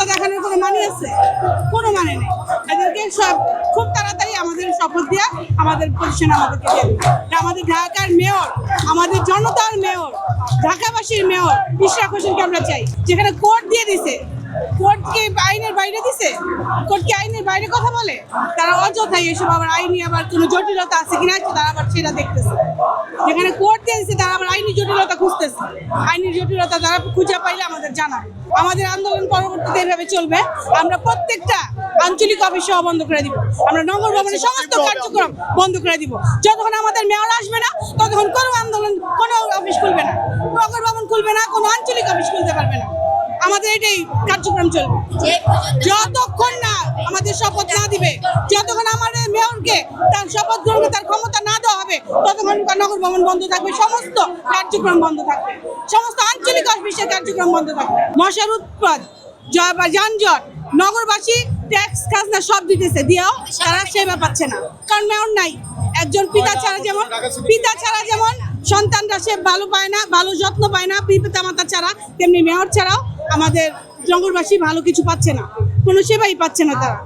ক্ষমতা দেখানোর কোনো মানে আছে? কোনো মানে নেই। এদেরকে সব খুব তাড়াতাড়ি আমাদের শপথ দিয়ে আমাদের পজিশন আমাদেরকে দিয়ে দিবে। এটা আমাদের ঢাকার মেয়র, আমাদের জনতার মেয়র, ঢাকাবাসীর মেয়র ইশরাক হোসেনকে আমরা চাই। যেখানে কোর্ট দিয়ে দিছে, কোর্ট কি আইনের বাইরে দিছে? কোর্ট কি আইনের বাইরে কথা বলে? তারা অযথাই এসব আবার আইনি আবার কোনো জটিলতা আছে কিনা তারা আবার সেটা দেখতেছে। যেখানে কোর্ট দিয়ে দিচ্ছে তারা আবার আইনি জটিলতা খুঁজতেছে। আইনি জটিলতা তারা খুঁজে পাইলে আমাদের জানাবে। আমাদের আন্দোলন পরবর্তীতে এভাবে চলবে। আমরা প্রত্যেকটা আঞ্চলিক অফিস সহ বন্ধ করে দিব। আমরা নগর ভবনের সমস্ত কার্যক্রম বন্ধ করে দিব। যতক্ষণ আমাদের মেয়র আসবে না ততক্ষণ কোনো আন্দোলন, কোনো অফিস খুলবে না, নগর ভবন খুলবে না, কোনো আঞ্চলিক অফিস খুলতে পারবে না। আমাদের এটাই কার্যক্রম চলবে যতক্ষণ না আমাদের শপথ না দিবে, যতক্ষণ আমাদের মেয়রকে তার শপথ গ্রহণে তার ক্ষমতা না দেওয়া হবে ততক্ষণ নগর ভবন বন্ধ থাকবে, সমস্ত কার্যক্রম বন্ধ থাকবে, সমস্ত আঞ্চলিক অফিসের কার্যক্রম বন্ধ থাকবে। মশার উৎপাদ, যানজট, নগরবাসী ট্যাক্স খাজনা সব দিতেছে, দিয়েও তারা সেবা পাচ্ছে না, কারণ মেয়র নাই। একজন পিতা ছাড়া যেমন সন্তানরা সে ভালো পায় না, ভালো যত্ন পায় না পিতা মাতা ছাড়া, তেমনি মেয়র ছাড়াও আমাদের নগরবাসী ভালো কিছু পাচ্ছে না, কোনো সেবাই পাচ্ছে না তারা।